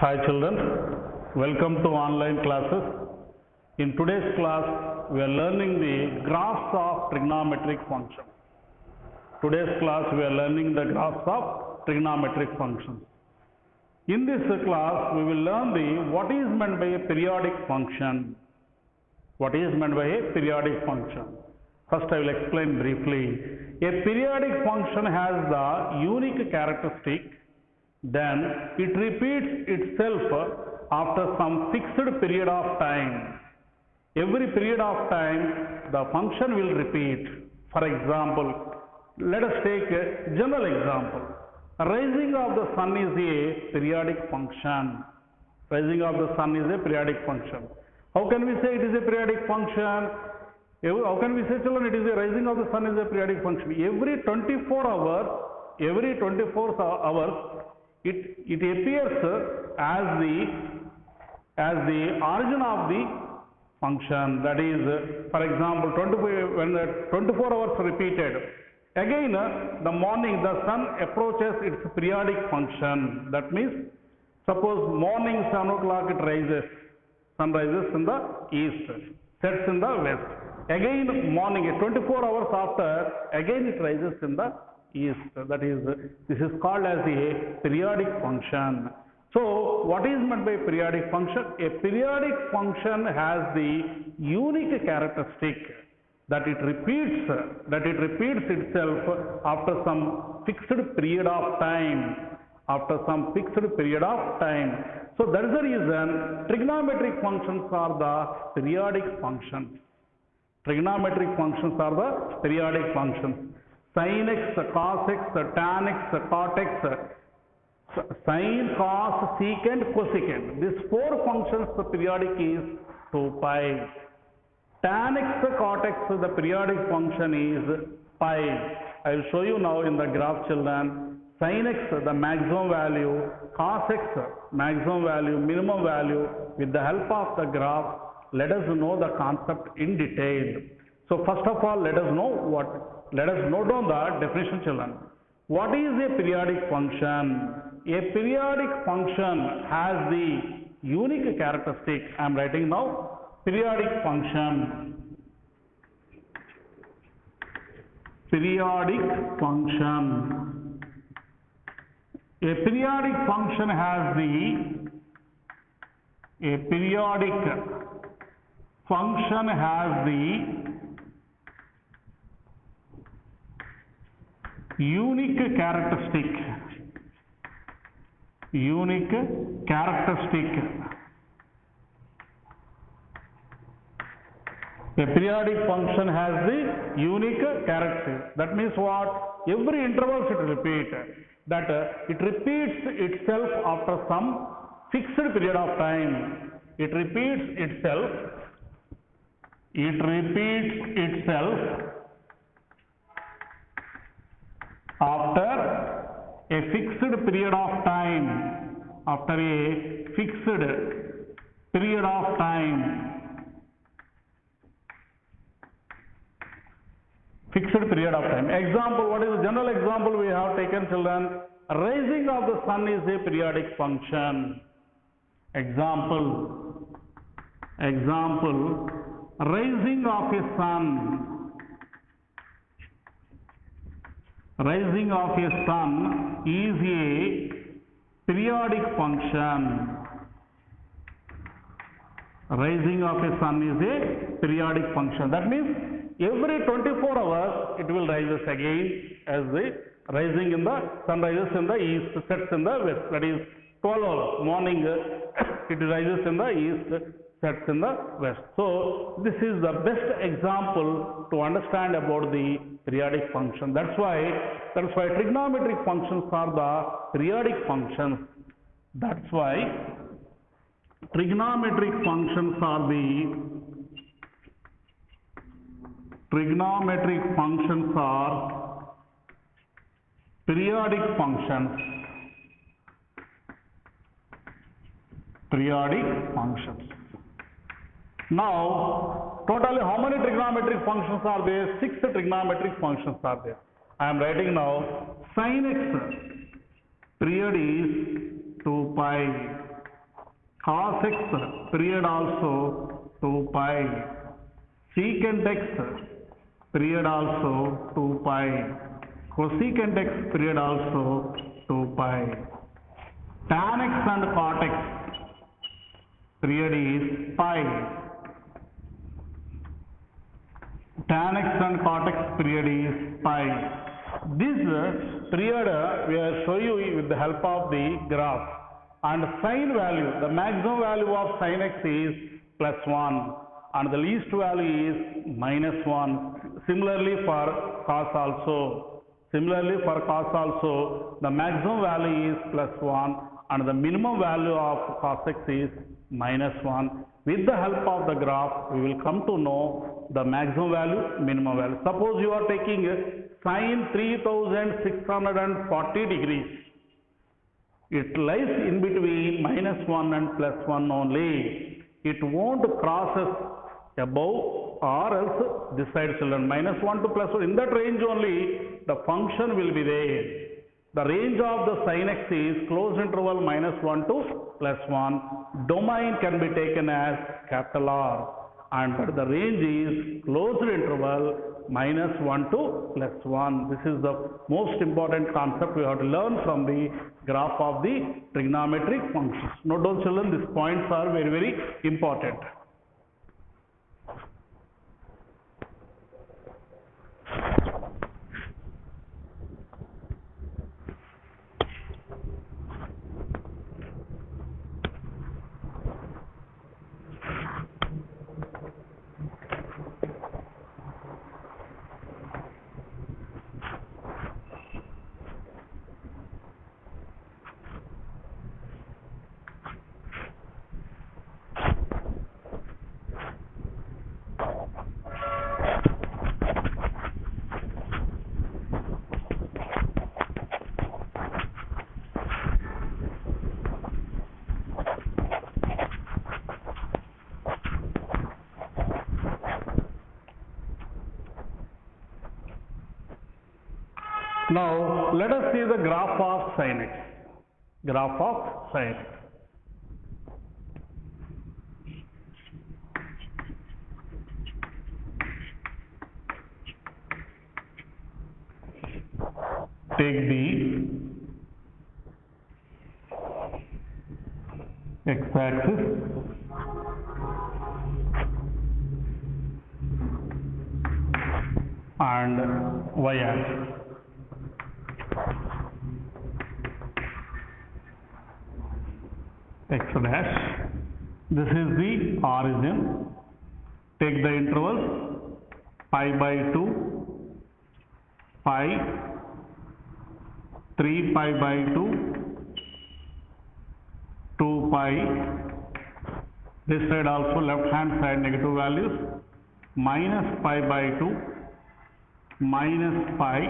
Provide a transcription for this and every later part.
Hi children, welcome to online classes. In today's class, we are learning the graphs of trigonometric functions. Today's class, we are learning the graphs of trigonometric functions. In this class, we will learn what is meant by a periodic function. What is meant by a periodic function? First, I will explain briefly. A periodic function has the unique characteristic, then it repeats itself after some fixed period of time. Every period of time, the function will repeat. For example, let us take a general example. Rising of the sun is a periodic function. Rising of the sun is a periodic function. How can we say it is a periodic function? How can we say, children, it is a rising of the sun is a periodic function? Every 24 hours, it appears as the origin of the function. That is, for example, when the 24 hours repeated, again the morning the sun approaches its periodic function. That means, suppose morning 7 o'clock it rises, sun rises in the east, sets in the west. Again morning, 24 hours after, again it rises in the east. That is, this is called as a periodic function. So, what is meant by periodic function? A periodic function has the unique characteristic that it repeats itself after some fixed period of time. So, that is the reason trigonometric functions are the periodic functions. Trigonometric functions are the periodic functions. Sin x, cos x, tan x, cot x, sin, cos, secant, cosecant. These four functions, the periodic is 2 pi. Tan x, cot x, the periodic function is pi. I will show you now in the graph, children. Sin x, the maximum value, cos x, maximum value, minimum value. With the help of the graph, let us know the concept in detail. So first of all, let us note down the definition, children. What is a periodic function? A periodic function has the unique characteristic. I am writing now periodic function. Periodic function. A periodic function has the unique characteristic. A periodic function has the unique characteristic. That means what? Every interval it repeats. That it repeats itself after some fixed period of time. It repeats itself after a fixed period of time. After a fixed period of time. Example, what is the general example we have taken, children? Rising of the sun is a periodic function. Example, rising of a sun. Rising of a sun is a periodic function. Rising of a sun is a periodic function. That means every 24 hours it will rise again, as the rising in the sun rises in the east, sets in the west. That is 12 hours. Morning it rises in the east, sets in the west. So this is the best example to understand about the periodic function. That's why trigonometric functions are the periodic functions. That's why trigonometric functions are periodic functions. Now, totally how many trigonometric functions are there? 6 trigonometric functions are there. I am writing now sin x period is 2 pi. cos x period also 2 pi, secant x period also 2 pi, cosecant x period also 2 pi, tan x and cot x period is pi, tan x and cot x period is pi. This period we will show you with the help of the graph, and sine value, the maximum value of sin x is plus 1 and the least value is minus 1. Similarly for cos also. Similarly for cos also, the maximum value is plus 1 and the minimum value of cos x is minus 1. With the help of the graph, we will come to know the maximum value, minimum value. Suppose you are taking sine 3640 degrees. It lies in between minus 1 and plus 1 only. It won't cross above or else this side children, minus 1 to plus 1. In that range only the function will be there. The range of the sin x is closed interval minus 1 to plus 1. Domain can be taken as capital R, and but the range is closed interval minus 1 to plus 1. This is the most important concept we have to learn from the graph of the trigonometric functions. Note down children, these points are very, very important. Now let us see the graph of sin x. Graph of sin x. Take the x-axis and y-axis. X dash. This is the origin. Take the intervals pi by 2, pi, 3 pi by 2, 2 pi. This side also left hand side negative values, minus pi by 2, minus pi,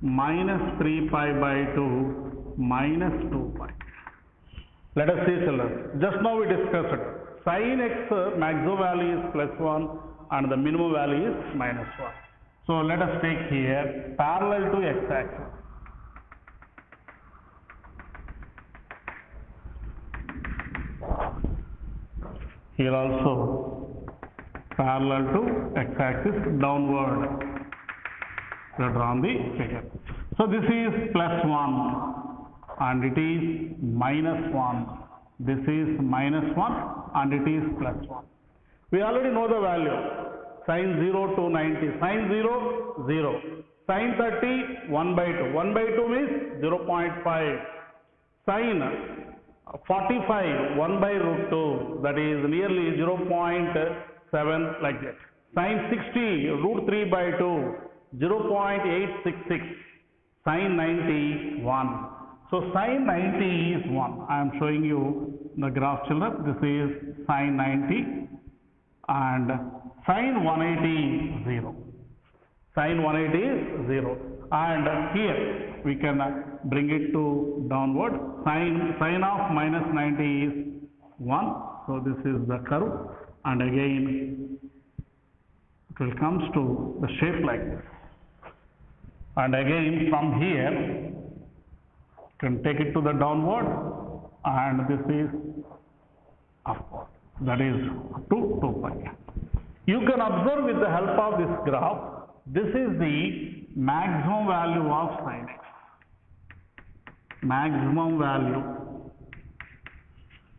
minus 3 pi by 2, minus 2 pi. Let us see children. Just now we discussed it. Sin x maximum value is plus 1 and the minimum value is minus 1. So let us take here parallel to x-axis. Here also parallel to x-axis downward. We have drawn the figure. So this is plus 1. And it is minus 1. This is minus 1 and it is plus 1. We already know the value. Sin 0 to 90. Sin 0, 0. Sin 30, 1 by 2. 1 by 2 means 0.5. Sin 45, 1 by root 2. That is nearly 0.7 like that. Sin 60, root 3 by 2. 0.866. Sin 90, 1. So sin 90 is 1. I am showing you the graph children. This is sin 90 and sin 180 is 0. Sin 180 is 0. And here we can bring it to downward. Sin of minus 90 is 1. So this is the curve, and again it will comes to the shape like this. And again from here can take it to the downward, and this is upward. That is up to 2 pi. You can observe with the help of this graph, this is the maximum value of sin x. Maximum value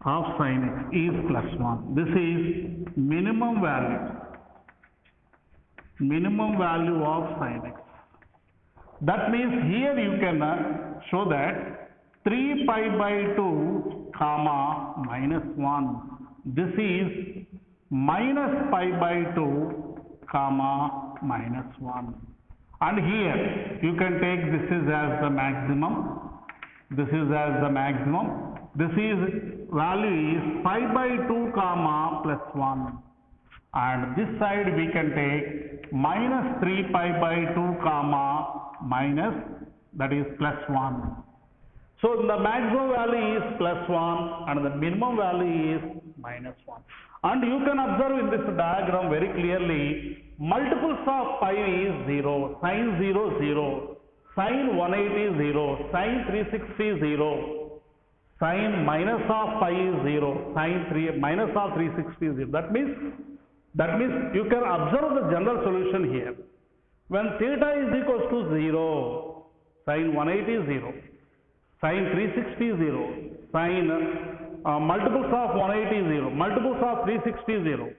of sin x is +1. This is minimum value. Minimum value of sin x. That means here you can show that 3 pi by 2 comma minus 1. This is minus pi by 2 comma minus 1. And here you can take this is as the maximum. This is as the maximum. This is value is pi by 2 comma plus 1. And this side we can take minus 3 pi by 2 comma minus, that is plus 1. So the maximum value is plus 1 and the minimum value is minus 1. And you can observe in this diagram very clearly, multiples of pi is 0, sin 0, 0, sin 180 0, sin 360 0, sin minus of pi is 0, sin minus of 360 is 0. That means you can observe the general solution here. When theta is equals to 0, sin 180 is 0, sin 360 is 0, sin multiples of 180 is 0, multiples of 360 is 0.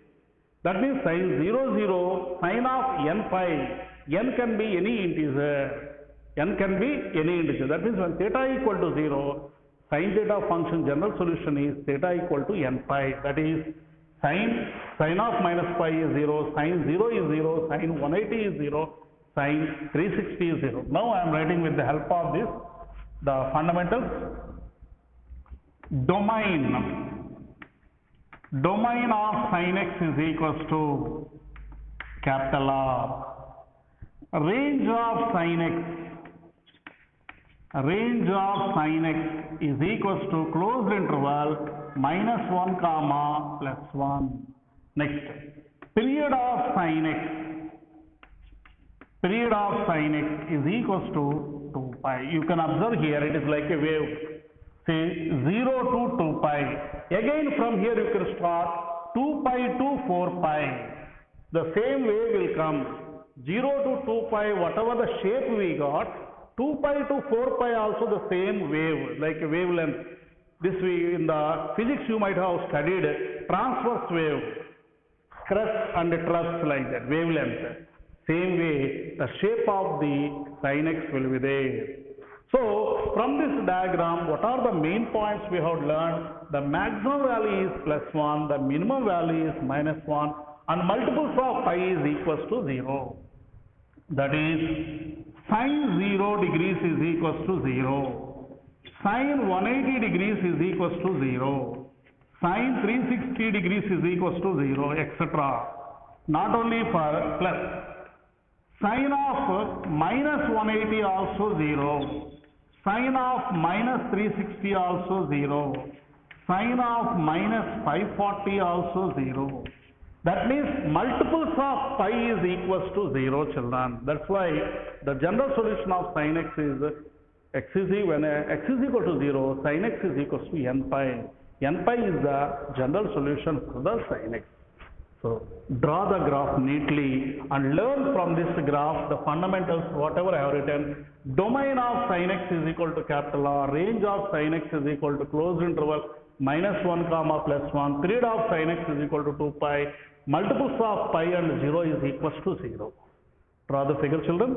That means sin 0, 0, sin of n pi, n can be any integer, n can be any integer. That means when theta equal to 0, sin theta function general solution is theta equal to n pi. That is sin of minus pi is 0, sin 0 is 0, sin 180 is 0, sin 360 is 0. Now I am writing with the help of this, the fundamentals. Domain of sin x is equals to capital R. Range of sin x is equals to closed interval minus 1 comma plus 1. Next, period of sin x is equals to 2 pi. You can observe here it is like a wave. Say 0 to 2 pi. Again from here you can start 2 pi to 4 pi. The same wave will come. 0 to 2 pi, whatever the shape we got, 2 pi to 4 pi also the same wave, like a wavelength. This we in the physics you might have studied transverse wave, crest and truss like that, wavelength. Same way the shape of the sin x will be there. So from this diagram, what are the main points we have learned? The maximum value is plus 1, the minimum value is minus 1, and multiples of pi is equals to 0. That is, sin 0 degrees is equals to 0, sin 180 degrees is equals to 0, sin 360 degrees is equals to 0, etc. Not only for plus, sin of minus 180 also 0. Sin of minus 360 also 0. Sin of minus 540 also 0. That means multiples of pi is equals to 0, children. That's why the general solution of sin x is when x is equal to 0, sin x is equals to n pi. N pi is the general solution for the sin x. So draw the graph neatly and learn from this graph the fundamentals, whatever I have written. Domain of sin x is equal to capital R, range of sin x is equal to closed interval minus 1 comma plus 1, period of sin x is equal to 2 pi, multiples of pi and 0 is equals to 0. Draw the figure, children.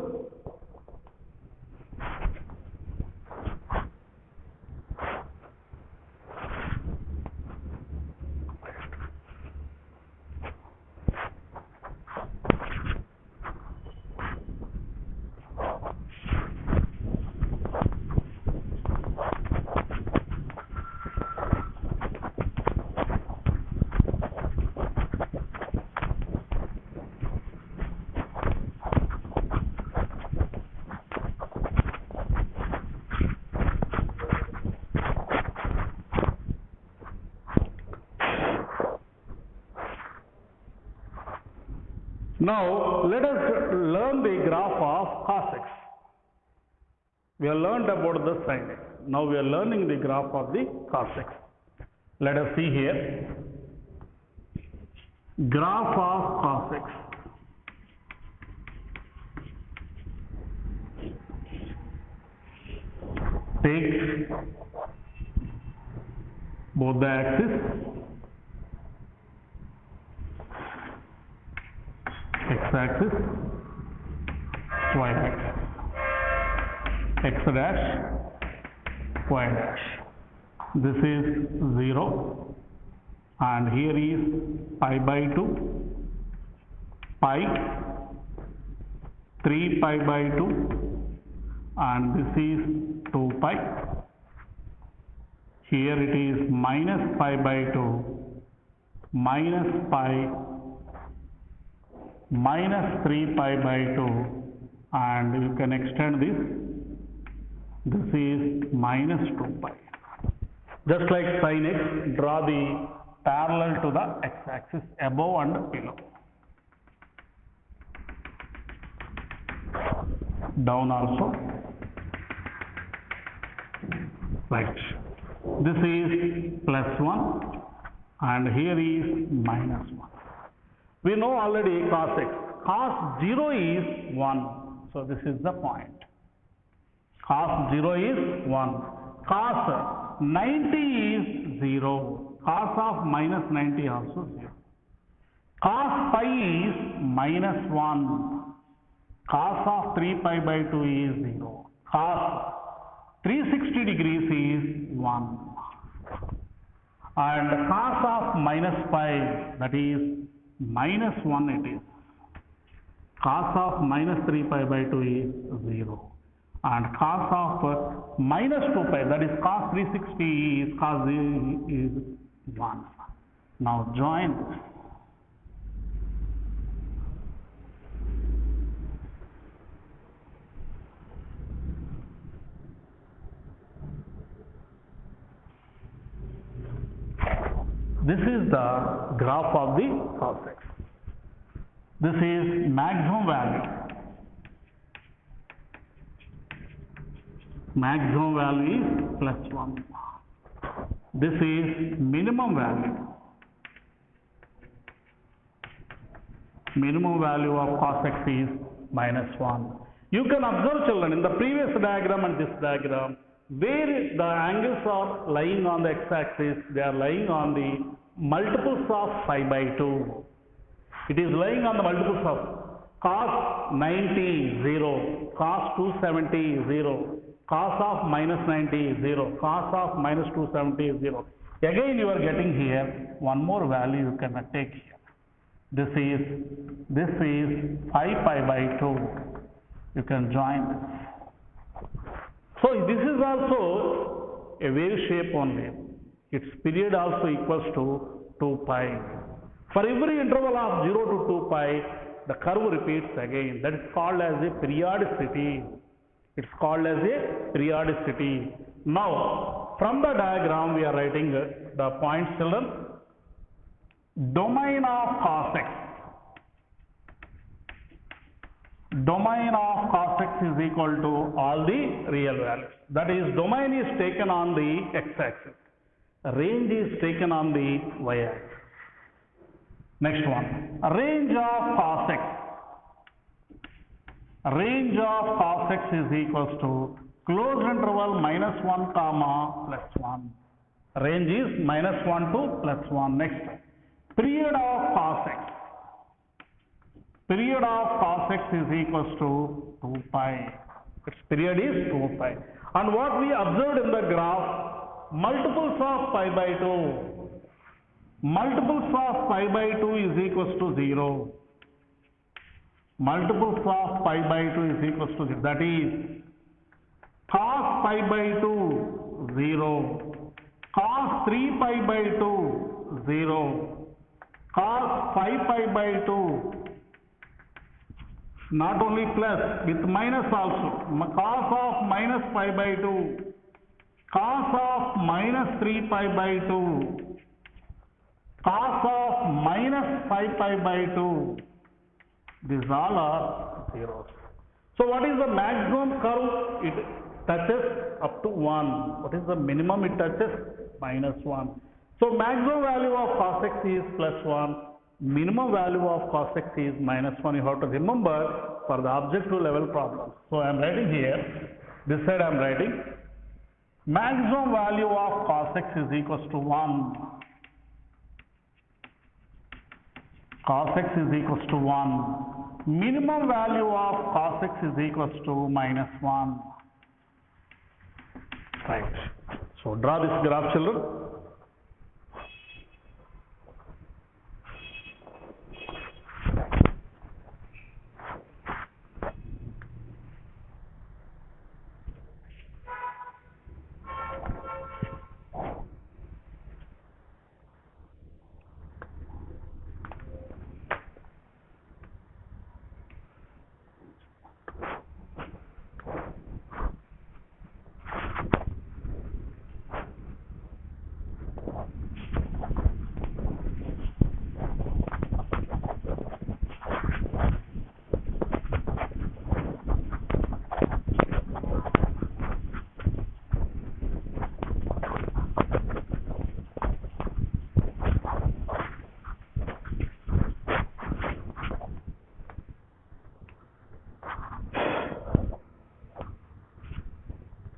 Now, let us learn the graph of cos x. We have learned about the sin x. Now, we are learning the graph of the cos x. Let us see here. Graph of cos x. Take both the axes, x-axis, y-axis, x dash, y dash. This is 0 and here is pi by 2, pi, 3 pi by 2 and this is 2 pi. Here it is minus pi by 2, minus pi, minus 3 pi by 2 and you can extend this. This is minus 2 pi. Just like sin x, draw the parallel to the x-axis above and below. Down also. Right. This is plus 1 and here is minus 1. We know already cos x. Cos 0 is 1. So this is the point. Cos 0 is 1. Cos 90 is 0. Cos of minus 90 also 0. Cos pi is minus 1. Cos of 3 pi by 2 is 0. Cos 360 degrees is 1. And cos of minus pi, that is minus 1 it is. Cos of minus 3 pi by 2 is 0. And cos of minus 2 pi, that is cos 360 is, cos is 1. Now join this. This is the graph of the cos x. This is maximum value. Maximum value is plus 1. This is minimum value. Minimum value of cos x is minus 1. You can observe, children, in the previous diagram and this diagram, where the angles are lying on the x-axis, they are lying on the multiples of pi by 2. It is lying on the multiples of cos 90, 0, cos 270, 0, cos of minus 90, 0, cos of minus 270, 0. Again you are getting here one more value you can take here. This is 5 pi by 2. You can join this. So this is also a wave shape only. Its period also equals to 2 pi. For every interval of 0 to 2 pi, the curve repeats again. That is called as a periodicity. It's called as a periodicity. Now, from the diagram we are writing the points, children. Domain of cos x. Domain of cos x is equal to all the real values. That is, domain is taken on the x-axis. Range is taken on the y-axis. Next one. Range of cos x. Range of cos x is equals to closed interval minus 1 comma plus 1. Range is minus 1 to plus 1. Next. Period of cos x. Period of cos x is equals to 2 pi. Its period is 2 pi. And what we observed in the graph, multiples of pi by 2. Multiples of pi by 2 is equals to 0. Multiples of pi by 2 is equals to 0. That is cos pi by 2, 0. Cos 3 pi by 2, 0. Cos 5 pi by 2. Not only plus, with minus also. Cos of minus pi by 2. Cos of minus 3 pi by 2. Cos of minus 5 pi by 2. These all are zeros. So what is the maximum curve? It touches up to 1. What is the minimum it touches? Minus 1. So maximum value of cos x is +1, minimum value of cos x is -1. You have to remember for the objective level problems. So I am writing here, this side I am writing maximum value of cos x is equals to 1. Cos x is equals to 1. Minimum value of cos x is equals to -1. Right. So draw this graph, children.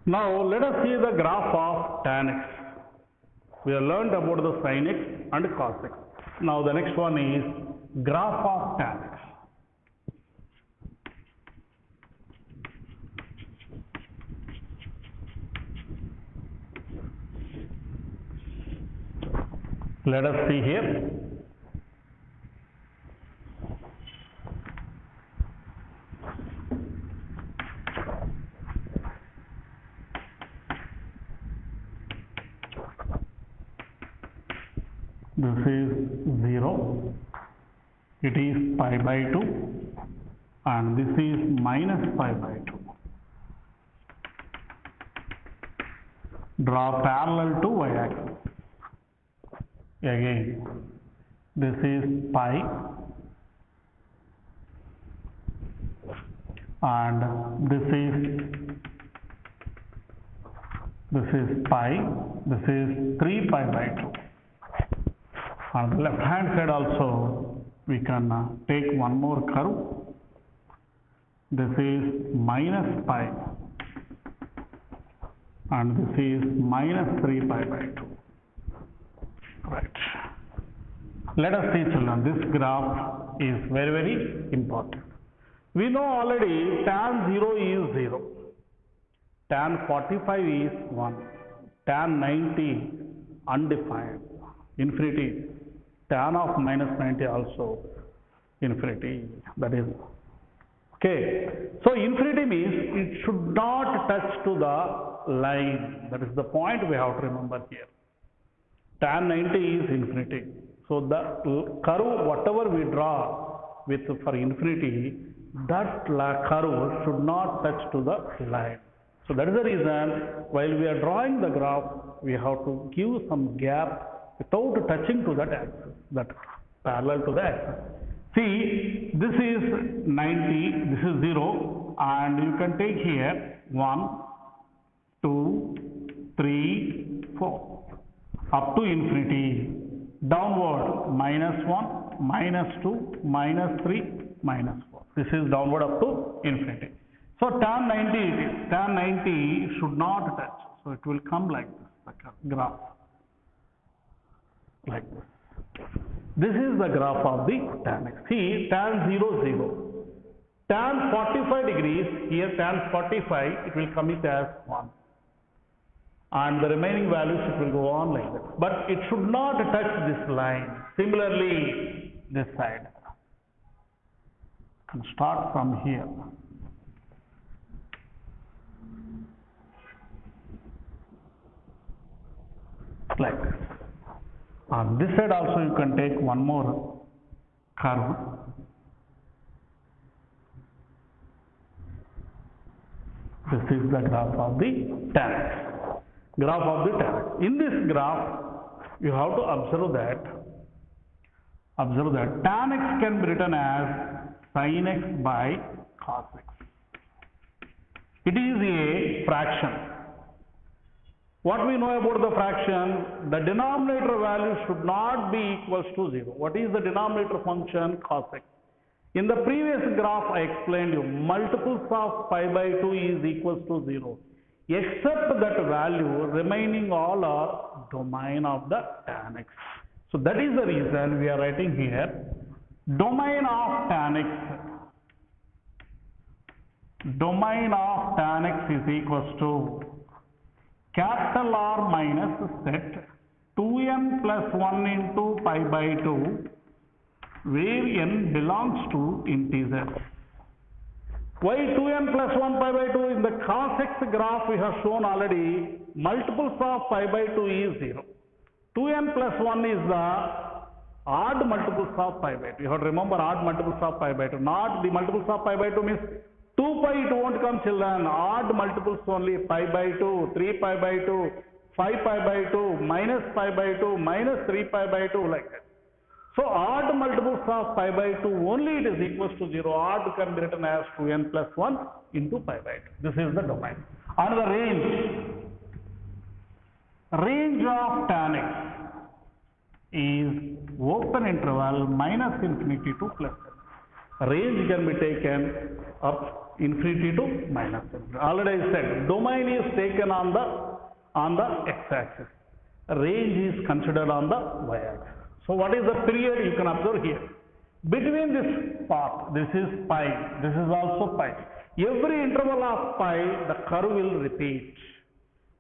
Now let us see the graph of tan x. We have learned about the sin x and cos x. Now the next one is graph of tan x. Let us see here. This is 0, it is pi by 2 and this is minus pi by 2. Draw parallel to y-axis. Again, this is pi and this is pi, this is 3 pi by 2. On the left hand side also we can take one more curve. This is minus pi and this is minus 3 pi by 2. Right. Let us see, children, this graph is very, very important. We know already tan 0 is 0, tan 45 is 1, tan 90 undefined, infinity, tan of minus 90 also infinity, that is okay. So infinity means it should not touch to the line. That is the point we have to remember here. Tan 90 is infinity. So the curve whatever we draw with for infinity, that curve should not touch to the line. So that is the reason while we are drawing the graph, we have to give some gap without touching to that axis, that parallel to the axis. See, this is 90, this is 0, and you can take here 1, 2, 3, 4, up to infinity, downward minus 1, minus 2, minus 3, minus 4. This is downward up to infinity. So tan 90 it is. Tan 90 should not touch. So it will come like this, the graph. Like this. This is the graph of the tan x. See, tan 0, 0. Tan 45 degrees, here tan 45, it will commit as 1. And the remaining values, it will go on like that. But it should not touch this line. Similarly, this side. You can start from here. Like this. On this side also you can take one more curve. This is the graph of the tan x. Graph of the tan x. In this graph, you have to observe that tan x can be written as sin x by cos x. It is a fraction. What we know about the fraction, the denominator value should not be equals to 0. What is the denominator function? Cos x. In the previous graph I explained you, multiples of pi by 2 is equals to 0. Except that value, remaining all are domain of the tan x. So that is the reason we are writing here, domain of tan x. Domain of tan x is equals to capital R minus set 2n plus 1 into pi by 2, where n belongs to integers. Why 2n plus 1 pi by 2? In the cos x graph we have shown already, multiples of pi by 2 is 0. 2n plus 1 is the odd multiples of pi by 2. You have to remember odd multiples of pi by 2. Not the multiples of pi by 2 means 2 pi, it won't come children. Odd multiples only, pi by 2, 3 pi by 2, 5 pi by 2, minus pi by 2, minus 3 pi by 2, like that. So odd multiples of pi by 2 only it is equals to 0. Odd can be written as 2n plus 1 into pi by 2. This is the domain. And the range. Range of tan x is open interval minus infinity to plus n. Range can be taken up infinity to minus n. Already I said domain is taken on the x-axis. Range is considered on the y-axis. So what is the period? You can observe here. Between this part, this is pi, this is also pi. Every interval of pi, the curve will repeat.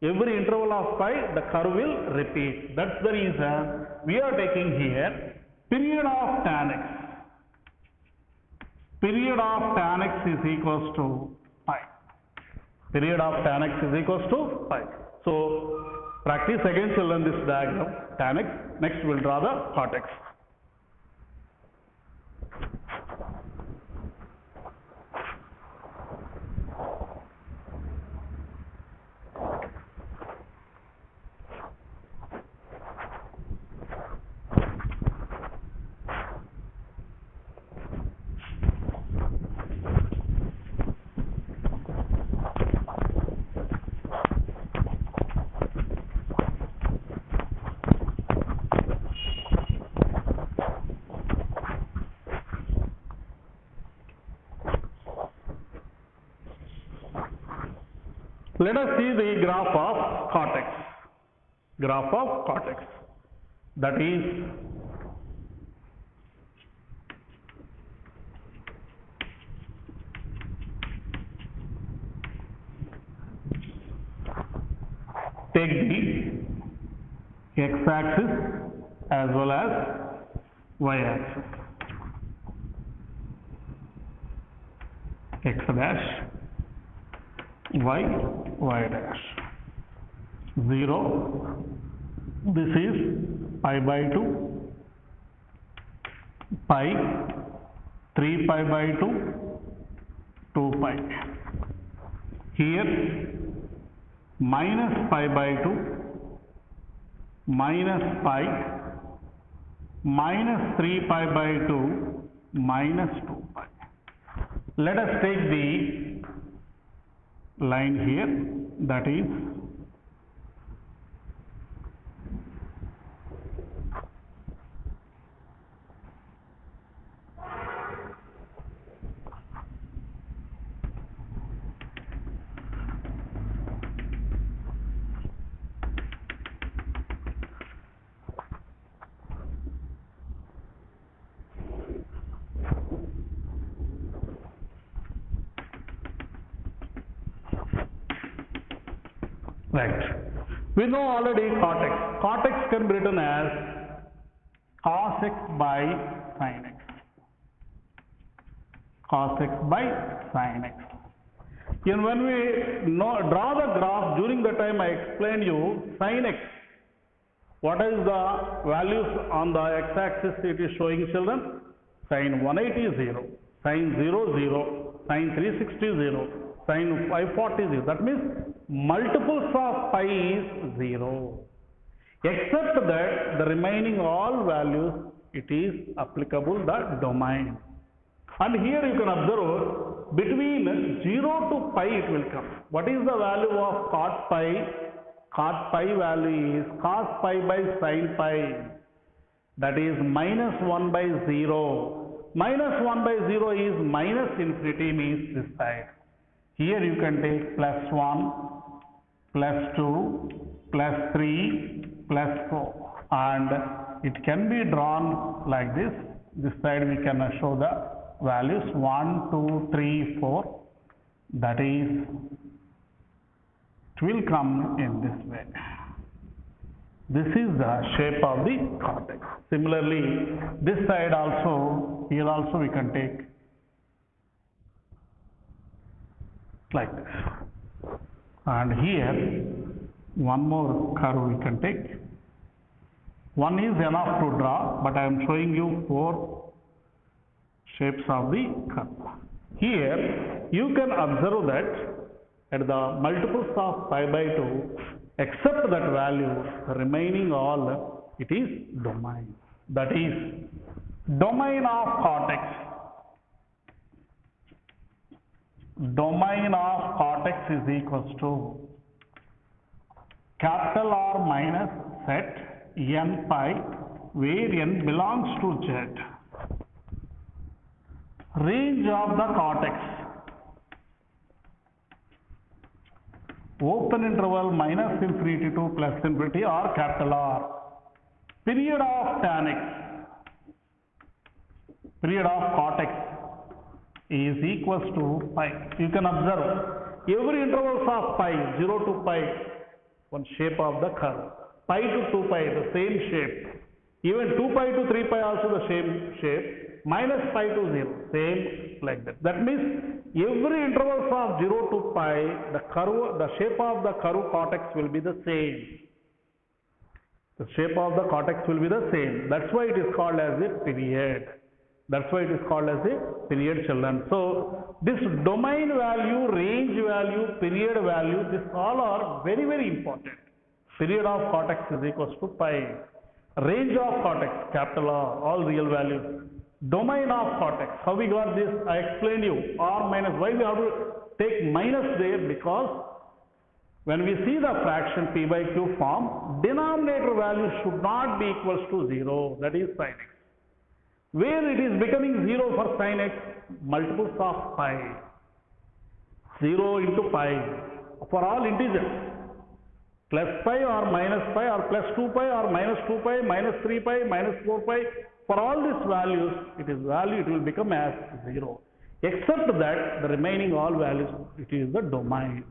Every interval of pi, the curve will repeat. That's the reason we are taking here period of tan x. Period of tan x is equals to pi. Period of tan x is equals to pi. So practice again children this diagram, tan x. Next we will draw the cot x. Let us see the graph of cot x. Graph of cot x. That is take the x-axis as well as y-axis. X dash, y dash. 0. This is pi by 2, pi, 3 pi by 2, 2 pi. Here minus pi by 2, minus pi, minus 3 pi by 2, minus 2 pi. Let us take the line here, that is right. We know already cot x. Cot x can be written as cos x by sin x. Cos x by sin x. And when we draw the graph, during the time I explained you sin x. What is the values on the x-axis it is showing children? Sin 180 0, sin 0 0, sin 360 0, sin 540 0. That means multiples of pi is 0. Except that the remaining all values it is applicable the domain. And here you can observe between 0 to pi it will come. What is the value of cot pi? cot pi value is cos pi by sin pi, that is minus 1 by 0. Minus 1 by 0 is minus infinity, means this side. Here you can take plus 1, plus 2, plus 3, plus 4, and it can be drawn like this. This side we can show the values 1, 2, 3, 4. That is, it will come in this way. This is the shape of the cortex. Similarly, this side also, here also we can take like this. And here, one more curve we can take. One is enough to draw, but I am showing you 4 shapes of the curve. Here, you can observe that at the multiples of pi by 2, except that value, the remaining all, it is domain. That is, domain of cortex. Domain of cortex is equals to capital R minus set n pi, where n belongs to Z. Range of the cortex, open interval minus infinity to plus infinity or capital R. Period of tan x, period of cortex is equals to pi. You can observe every intervals of pi, 0 to pi, one shape of the curve. Pi to 2 pi, the same shape. Even 2 pi to 3 pi also the same shape. Minus pi to 0, same like that. That means every intervals of 0 to pi, the curve, the shape of the curve cortex will be the same. The shape of the cortex will be the same. That's why it is called as a period. That's why it is called as a period, children. So, this domain value, range value, period value, these all are very, very important. Period of cortex is equals to pi. Range of cortex, capital R, all real values. Domain of cortex, how we got this? I explained you, R minus. Why we have to take minus there? Because when we see the fraction p by q form, denominator value should not be equals to 0, that is sin x. Where it is becoming 0 for sin x, multiples of pi, 0 into pi, for all integers, plus pi or minus pi or plus 2 pi or minus 2 pi, minus 3 pi, minus 4 pi, for all these values, it will become as 0. Except that the remaining all values, it is the domain.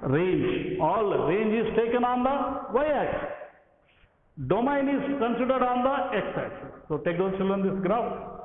Range, all range is taken on the y-axis. Domain is considered on the x-axis. So take those children this graph.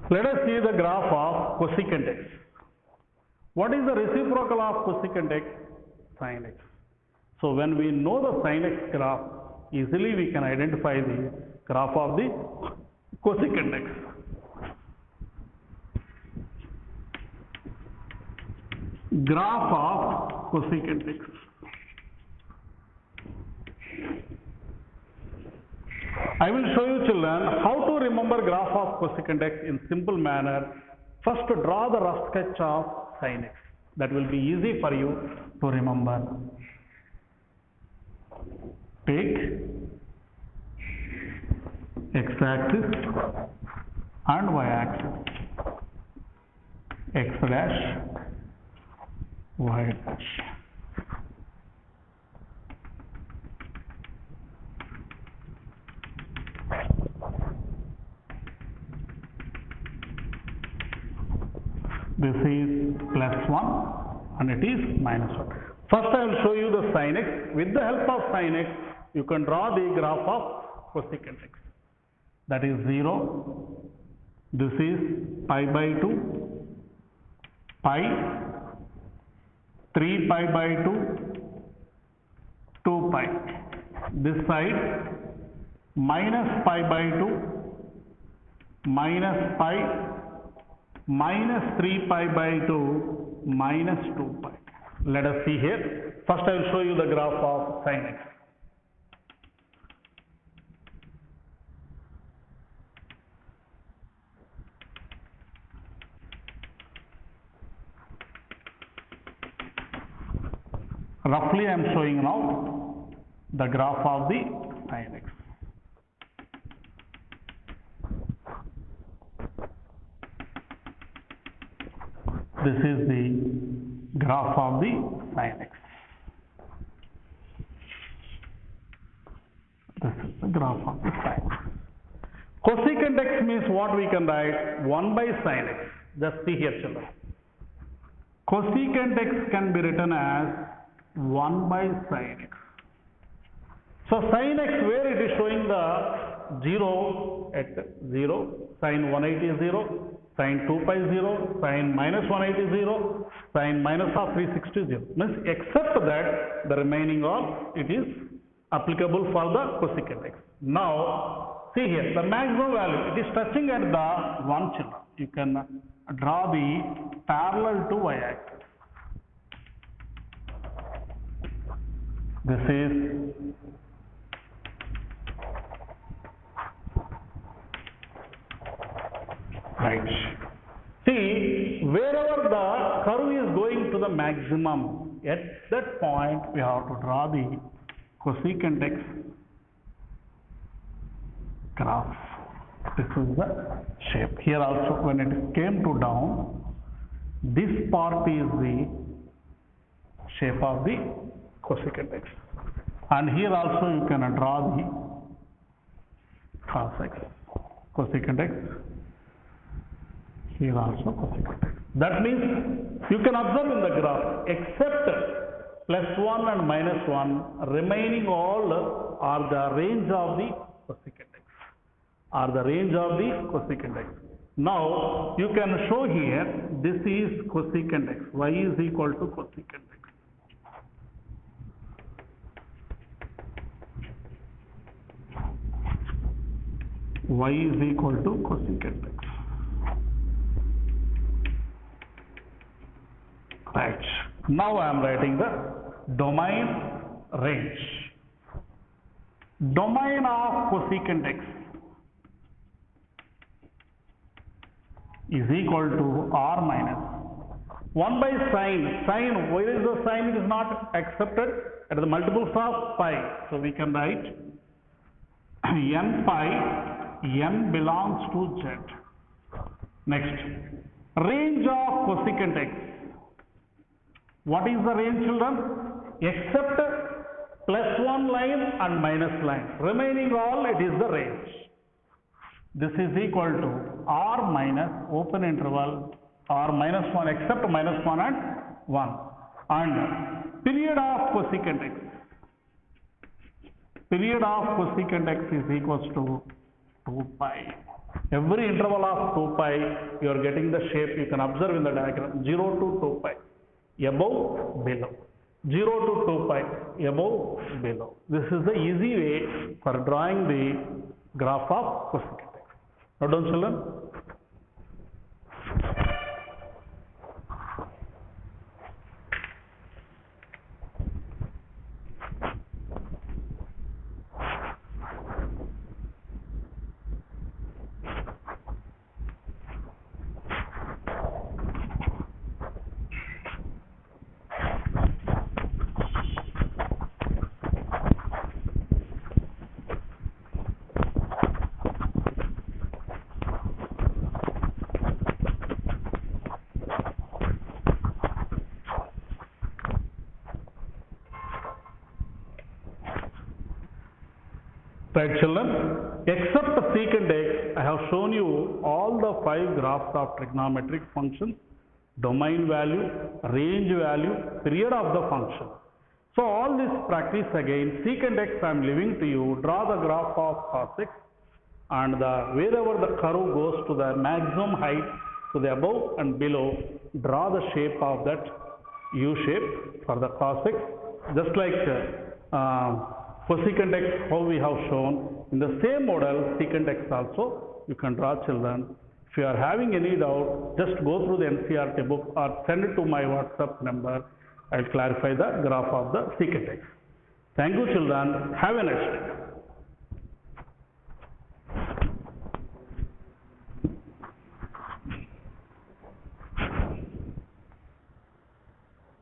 Let us see the graph of cosecant x. What is the reciprocal of cosecant x? Sin x. So when we know the sin x graph, easily we can identify the graph of the cosecant x. Graph of cosecant x. I will show you children how to remember graph of cosecant x in simple manner. First draw the rough sketch of sin x. That will be easy for you to remember. Take x-axis and y-axis, x dash, y dash. This is +1 and it is -1. First I will show you the sin x. With the help of sin x, you can draw the graph of cosecant x. That is 0. This is pi by 2, pi, 3 pi by 2, 2 pi. This side minus pi by 2, minus pi, minus 3 pi by 2, minus 2 pi. Let us see here. First I will show you the graph of sin x. Roughly I am showing now the graph of the sin x. This is the graph of the sin x. This is the graph of the sin x. Cosecant x means what we can write? 1 by sin x. Just see here, children. Cosecant x can be written as 1 by sin x. So sin x, where it is showing the 0 at 0, sin 180 is 0, sin 2 pi 0, sin minus 180 0, sin minus of 360 0. Means except that the remaining all it is applicable for the cosecant x. Now see here, the maximum value, it is touching at the 1, children. You can draw the parallel to y-axis. This is right. See, wherever the curve is going to the maximum, at that point we have to draw the cosecant x graph. This is the shape. Here also, when it came to down, this part is the shape of the cosecant x. And here also you can draw the cos x, cosecant x. Here also cosecant x. That means you can observe in the graph, except +1 and -1, remaining all are the range of the cosecant x. Are the range of the cosecant x. Now you can show here, this is cosecant x. Y is equal to cosecant x. Y is equal to cosecant x. Right. Now I am writing the domain range. Domain of cosecant x is equal to r minus 1 by sin. Sin, where is the sin? It is not accepted at the multiples of pi. So we can write n pi, n belongs to z. Next, range of cosecant x. What is the range, children? Except +1 line and minus line. Remaining all, it is the range. This is equal to r minus open interval r minus 1, except -1 and 1. And period of cosecant x. Period of cosecant x is equals to 2 pi. Every interval of 2 pi, you are getting the shape. You can observe in the diagram 0 to 2 pi, above, below. 0 to 2 pi, above, below. This is the easy way for drawing the graph of cosecant x. Note down, children. Right, children, except secant x, I have shown you all the 5 graphs of trigonometric functions, domain value, range value, period of the function. So all this practice again, secant x I am leaving to you, draw the graph of cos x, and wherever the curve goes to the maximum height, to the above and below, draw the shape of that U shape for the cos x, just like cosecant x how we have shown. In the same model, secant x also you can draw, children. If you are having any doubt, just go through the NCERT book or send it to my WhatsApp number. I will clarify the graph of the secant x. Thank you, children. Have a nice day.